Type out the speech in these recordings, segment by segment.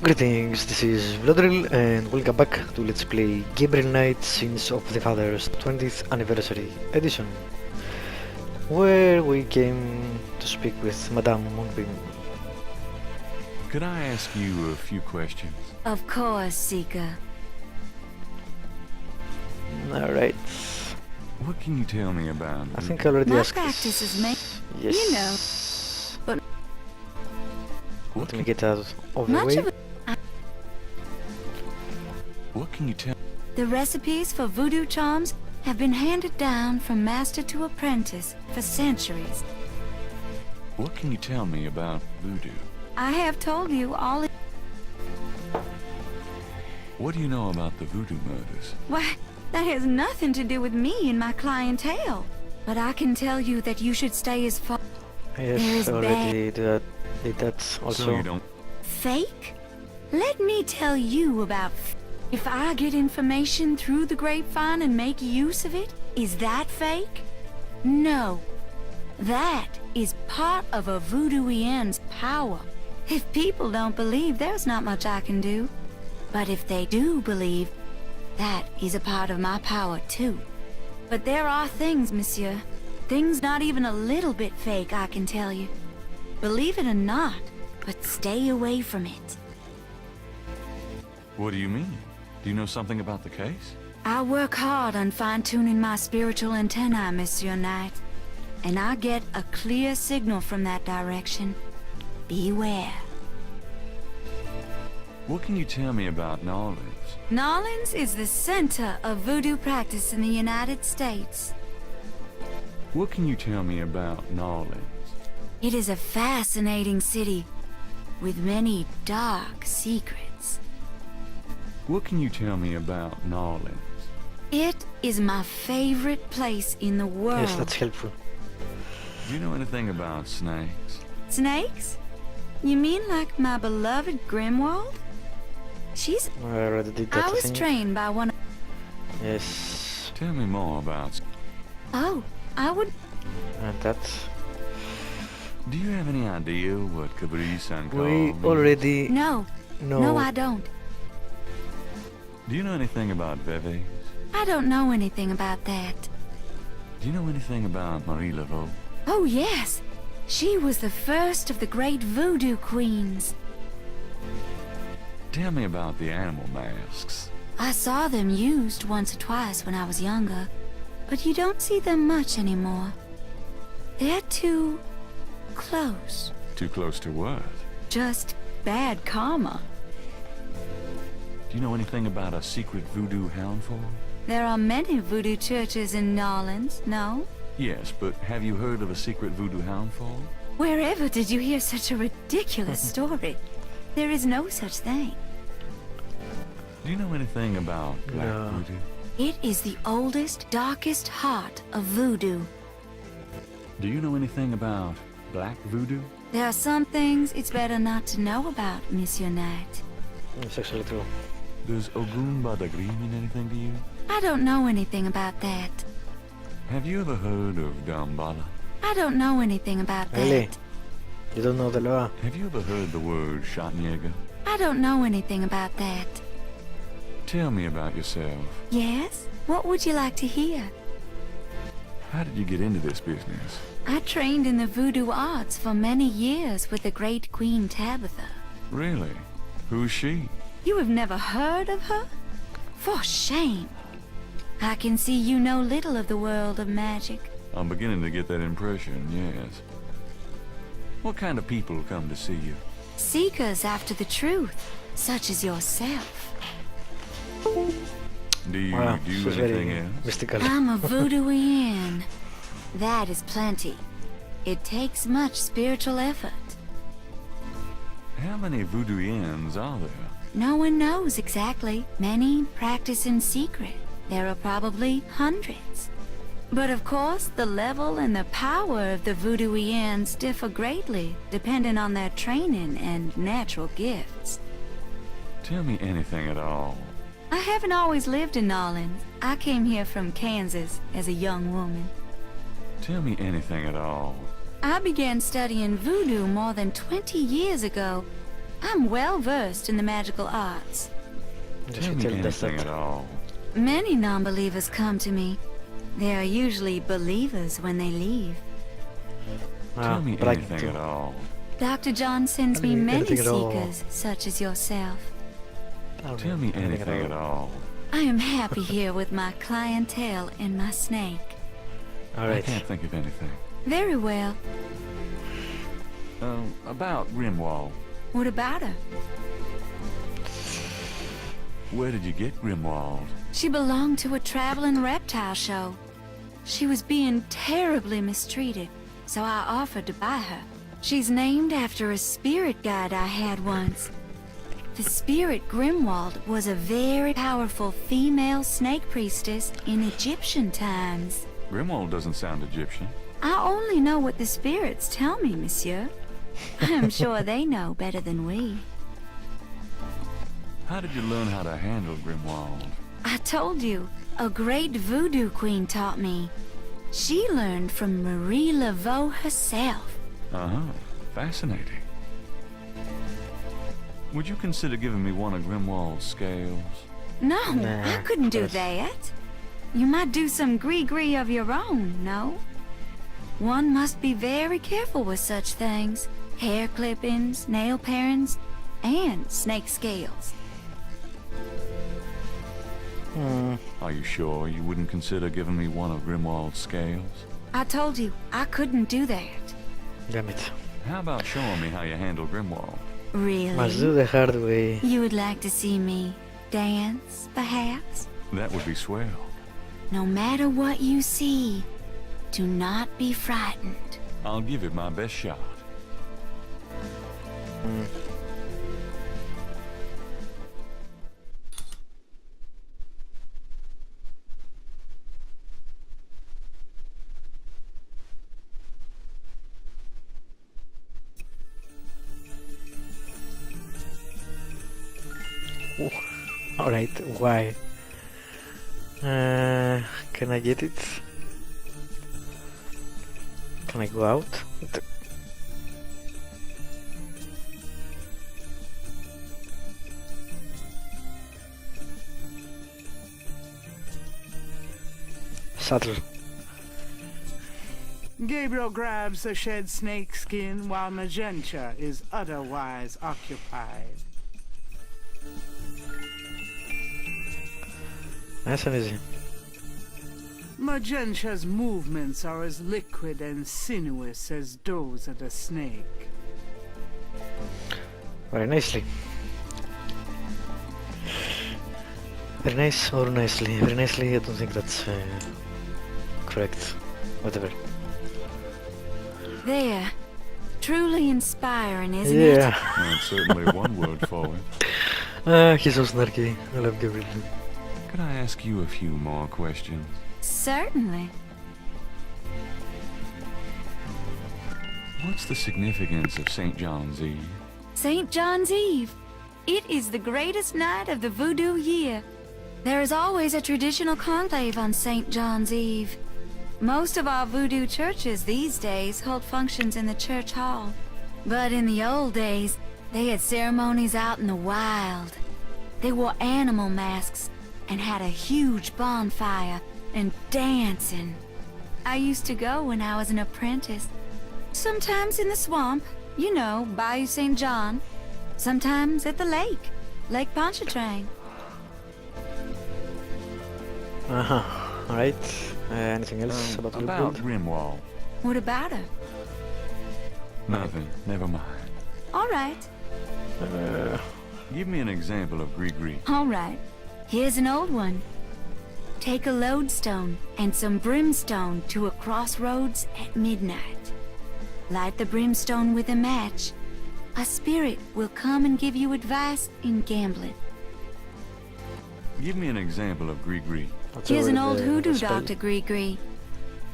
Greetings, this is Bloodrill and welcome back to Let's Play Gabriel Knight Sins of the Father's 20th Anniversary Edition, where we came to speak with Madame Moonbeam. Could I ask you a few questions? Of course, Seeker. Alright, What can you tell me about I think I already My asked practice this. is Yes. you know, but What Let me can, get out of the much way. of it, what can you tell? the recipes for voodoo charms have been handed down from master to apprentice for centuries. What can you tell me about voodoo? I have told you all. What do you know about the voodoo murders? Why, that has nothing to do with me and my clientele. But I can tell you that you should stay as far. Yes, There's I already did that also. So you don't. Fake? Let me tell you about. If I get information through the grapevine and make use of it, is that fake? No. That is part of a voodooien's power. If people don't believe, there's not much I can do. But if they do believe, that is a part of my power too. But there are things, monsieur. Things not even a little bit fake, I can tell you. Believe it or not, but stay away from it. What do you mean? Do you know something about the case? I work hard on fine-tuning my spiritual antennae, Monsieur Knight. And I get a clear signal from that direction. Beware. What can you tell me about Nolans? Nolans is the center of voodoo practice in the United States. What can you tell me about Nolans? It is a fascinating city with many dark secrets. What can you tell me about Nolans? It is my favorite place in the world. Yes, that's helpful. Do you know anything about snakes? Snakes? You mean like my beloved Grimwald? She's... I already did that. I was think. trained by one of... Yes, Tell me more about. Oh, I would... and that. Do you have any idea what Caprice-san called We me? already No. know. No, I don't. Do you know anything about Veves? I don't know anything about that. Do you know anything about Marie Laveau? Oh, yes. She was the first of the great voodoo queens. Tell me about the animal masks. I saw them used once or twice when I was younger, but you don't see them much anymore. They're too... close. Too close to what? Just bad karma. Do you know anything about a secret voodoo houndful? There are many voodoo churches in Nolans, no? Yes, but have you heard of a secret voodoo houndful? Wherever did you hear such a ridiculous story? There is no such thing. Do you know anything about black No. voodoo? It is the oldest, darkest heart of voodoo. Do you know anything about black voodoo? There are some things it's better not to know about, Monsieur Knight. It's actually true. Does Ogun Badagri mean anything to you? I don't know anything about that. Have you ever heard of Dambala? I don't know anything about that. Really? You don't know the law? Have you ever heard the word Schatniega? I don't know anything about that. Tell me about yourself. Yes? What would you like to hear? How did you get into this business? I trained in the voodoo arts for many years with the great Queen Tabitha. Really? Who's she? You have never heard of her? For shame. I can see you know little of the world of magic. I'm beginning to get that impression, yes. What kind of people come to see you? Seekers after the truth, such as yourself. Do you Wow, do she's anything very else? mystical. I'm a voodooian. That is plenty. It takes much spiritual effort. How many voodooians are there? No one knows exactly. Many practice in secret. There are probably hundreds. But of course, the level and the power of the voodooians differ greatly, depending on their training and natural gifts. Tell me anything at all. I haven't always lived in Nolans. I came here from Kansas as a young woman. Tell me anything at all. I began studying voodoo more than 20 years ago. I'm well versed in the magical arts. Just Tell me tell us anything that. at all. Many non-believers come to me. They are usually believers when they leave. Tell me bragging anything too. at all. Dr. John sends me Anything many at all. seekers, such as yourself. Tell me anything at all. I am happy here with my clientele and my snake. I Alright. can't think of anything. Very well. About Grimwald. What about her? Where did you get Grimwald? She belonged to a traveling reptile show. She was being terribly mistreated, so I offered to buy her. She's named after a spirit guide I had once. The spirit Grimwald was a very powerful female snake priestess in Egyptian times. Grimwald doesn't sound Egyptian. I only know what the spirits tell me, monsieur. I'm sure they know better than we. How did you learn how to handle Grimwald? I told you, a great voodoo queen taught me. She learned from Marie Laveau herself. Uh-huh. Fascinating. Would you consider giving me one of Grimwald's scales? No, Nah, I couldn't do that's- that. You might do some gree-gree of your own, no? One must be very careful with such things. Hair clippings, nail parings, and snake scales. Are you sure you wouldn't consider giving me one of Grimwald's scales? I told you, I couldn't do that. Damn it. How about showing me how you handle Grimwald? Must do Really? the hard way. You would like to see me dance, perhaps? That would be swell. No matter what you see, do not be frightened. I'll give it my best shot. Alright, why? Can I get it? Can I go out? Subtle. Gabriel grabs the shed snake skin while Magenta is otherwise occupied. Nice and easy. Magenta's movements are as liquid and sinuous as those of the snake. Very nicely. Very nice or nicely? Very nicely, I don't think that's correct. Whatever. There. Truly inspiring, isn't it? Yeah. That's certainly one word for it. He's so snarky. I love Gabriel. Could I ask you a few more questions? Certainly. What's the significance of St. John's Eve? St. John's Eve. It is the greatest night of the voodoo year. There is always a traditional conclave on St. John's Eve. Most of our voodoo churches these days hold functions in the church hall. But in the old days, they had ceremonies out in the wild. They wore animal masks and had a huge bonfire and dancing. I used to go when I was an apprentice. Sometimes in the swamp, you know, Bayou St. John. Sometimes at the lake, Lake Pontchartrain. Alright. Anything else about the About build? Grimwald. What about her? Nothing. Never mind. All right, Give me an example of Gree-Gree. all right. Here's an old one. Take a lodestone and some brimstone to a crossroads at midnight. Light the brimstone with a match. A spirit will come and give you advice in gambling. Give me an example of Gree-Gree. What's Here's an over old the hoodoo, spell? Dr. Gree-Gree.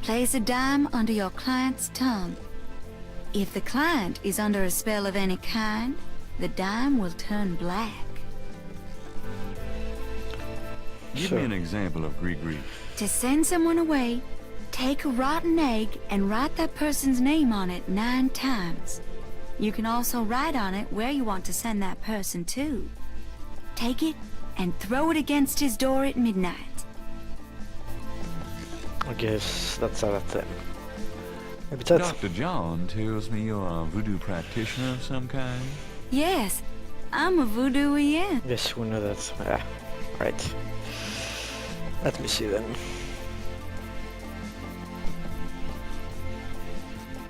Place a dime under your client's tongue. If the client is under a spell of any kind, the dime will turn black. Give Sure. me an example of Gree-Gree. To send someone away, take a rotten egg and write that person's name on it 9 times. You can also write on it where you want to send that person to. Take it and throw it against his door at midnight. I guess that's all then. Maybe that's... Dr. John tells me you're a voodoo practitioner of some kind. Yes, I'm a voodooian. Yes, we know that. Yeah, right. Let me see then.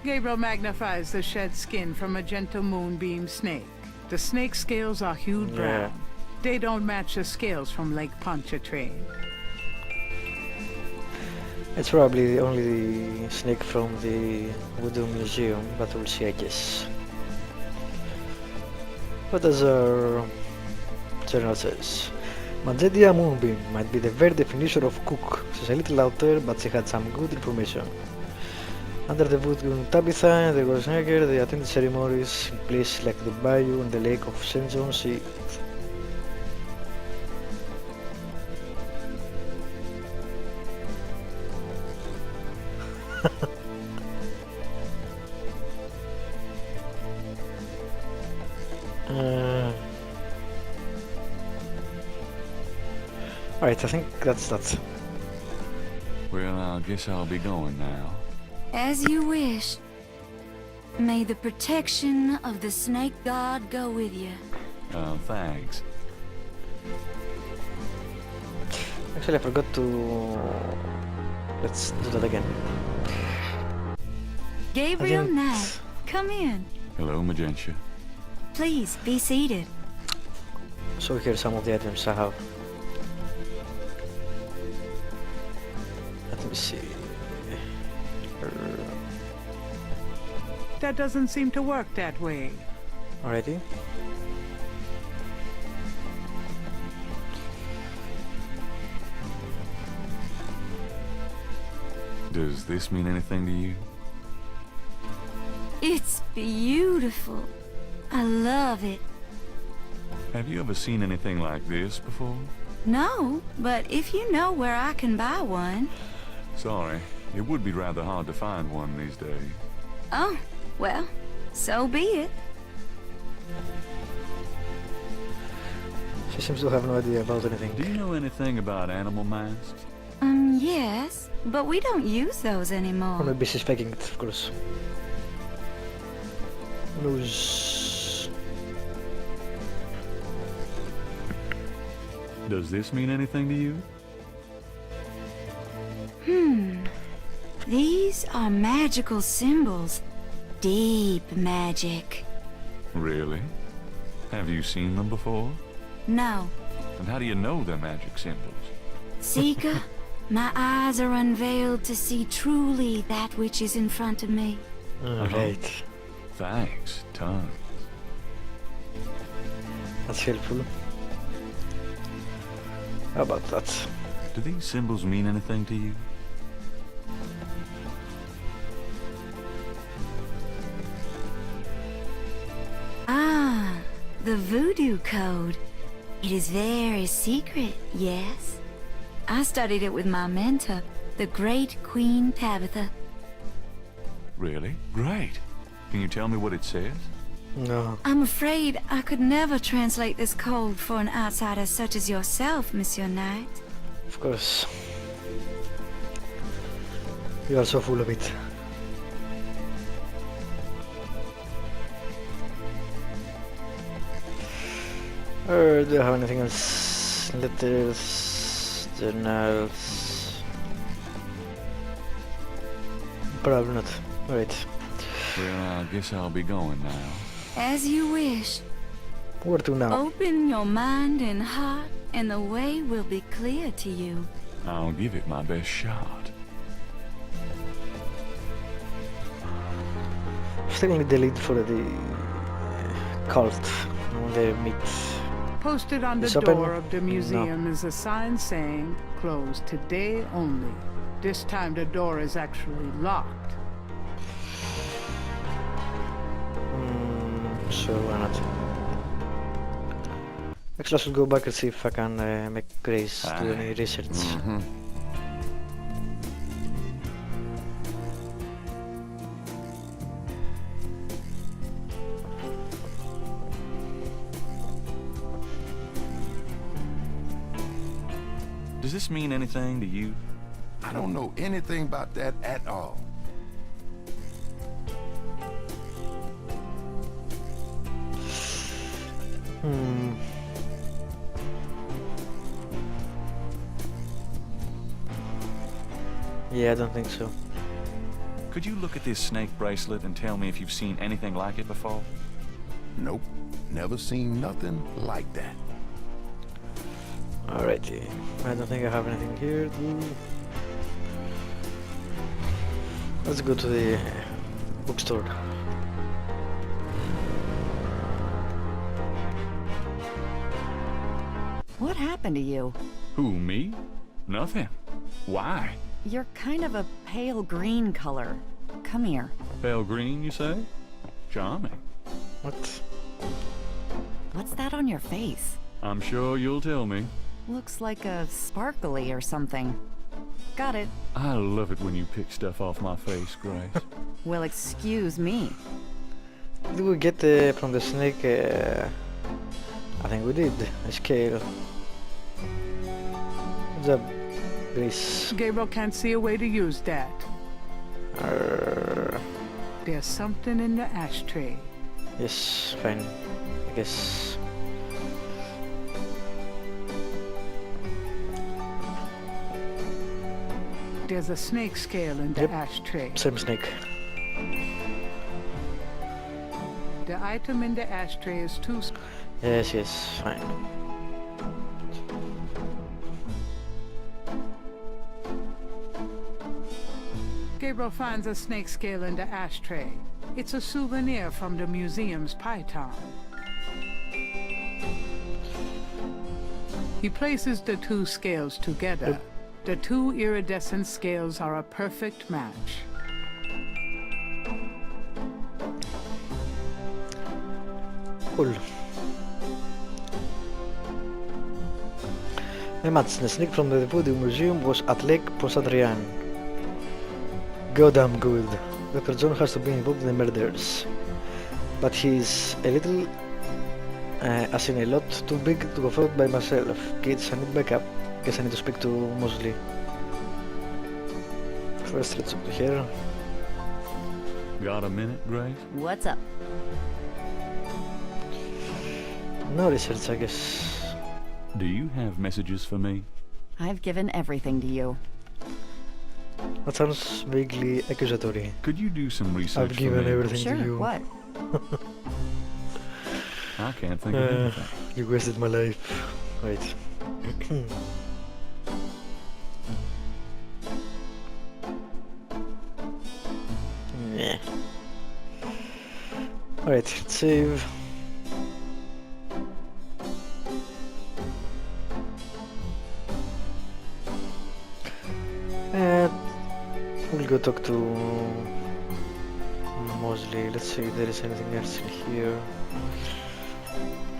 Gabriel magnifies the shed skin from a gentle moonbeam snake. The snake scales are hued brown. They don't match the scales from Lake Pontchartrain. It's probably only the snake from the Voodoo Museum, but we'll see, I guess. What does our journal says? Magedia Moonbeam might be the very definition of cook. She's a little out there, but she had some good information. Under the voodoo Tabitha and the Gorsnaker, they attended ceremonies in places like the bayou and the lake of St. John Sea. Alright, I think that's that. Well, I guess I'll be going now. As you wish. May the protection of the snake god go with you. Thanks. Actually, I forgot to... Let's do that again. Gabriel Knight, come in. Hello, Magentia. Please, be seated. So here are some of the items I have. Let me see. That doesn't seem to work that way. Alrighty. Does this mean anything to you? It's beautiful. I love it. Have you ever seen anything like this before? No, but if you know where I can buy one... Sorry, it would be rather hard to find one these days. Oh, well, so be it. She seems to have no idea about anything. Do you know anything about animal masks? Yes, but we don't use those Or anymore. maybe she's faking it, of course. Who knows? Does this mean anything to you? These are magical symbols. Deep magic. Really? Have you seen them before? No. And how do you know they're magic symbols? Seeker, my eyes are unveiled to see truly that which is in front of me. Alright. Thanks, tons. That's helpful. How about that? Do these symbols mean anything to you? Ah, the voodoo code. It is very secret, yes. I studied it with my mentor, the great Queen Tabitha. Really? Great. Can you tell me what it says? No. I'm afraid I could never translate this code for an outsider such as yourself, Monsieur Knight. Of course. You are so full of it. Or do you have anything else? Letters, journals? Probably not. Alright. Well, I guess I'll be going now. As you wish. Where to now? Open your mind and heart, and the way will be clear to you. I'll give it my best shot. Still need the lead for the cult when they meet. Posted on the It's open? door of the museum is a sign saying, closed today only. This time the door is actually locked. So why not? Actually, I should go back and see if I can make Grace do any research. Does this mean anything to you? I don't know anything about that at all. Yeah, I don't think so. Could you look at this snake bracelet and tell me if you've seen anything like it before? Nope, never seen nothing like that. Alrighty, I don't think I have anything here. Let's go to the bookstore. What happened to you? Who, me? Nothing. Why? You're kind of a pale green color. Come here. Pale green, you say? Charming. What? What's that on your face? I'm sure you'll tell me. Looks like a sparkly or something. Got it. I love it when you pick stuff off my face, Grace. Well, excuse me. Did we get from the snake? I think we did. A scale. What's up, Grace? Gabriel can't see a way to use that. There's something in the ashtray. Yes, fine. I guess. There's a snake scale in the Yep. ashtray. Same snake. The item in the ashtray is two. Yes, yes, fine. Gabriel finds a snake scale in the ashtray. It's a souvenir from the museum's python. He places the two scales together. The two iridescent scales are a perfect match. Cool. The match. The snake from the voodoo museum was at Lake Posadrian. Goddamn good. Dr. John has to be involved in the murders. But he's a little, as in a lot, too big to go forward by myself. Kids, I need backup. Guess I need to speak to Mosley. First, let's up to here. Got a minute, Grace? What's up? No research, I guess. Do you have messages for me? I've given everything to you. That sounds vaguely accusatory. Could you do some research I've given for me? everything Sure, to you. what? I can't think of anything. You wasted my life. Wait. Yeah. Alright, let's save. And we'll go talk to Mosley. Let's see if there is anything else in here.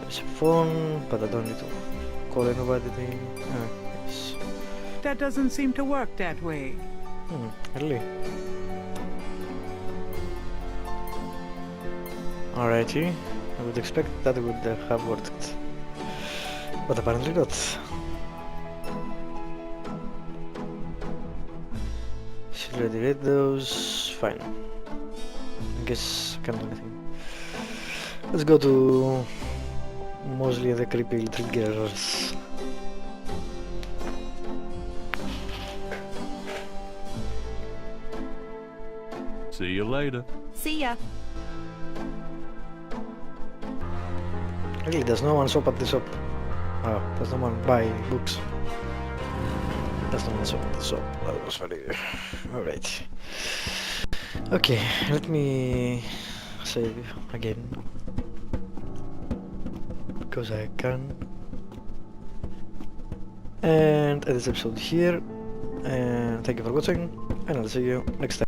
There's a phone, but I don't need to call anybody. Yes. That doesn't seem to work that way. Really? Alrighty. I would expect that would have worked. But apparently not. She already read those. Fine. I guess I can't do anything. Let's go to Mosley and the creepy little girls. See you later. See ya. Really, there's no one shop at the shop. Oh, there's no one buy books. There's no one shop at the shop. That was funny. Alright. Okay, let me save again. Because I can. And end this episode here. And thank you for watching. And I'll see you next time.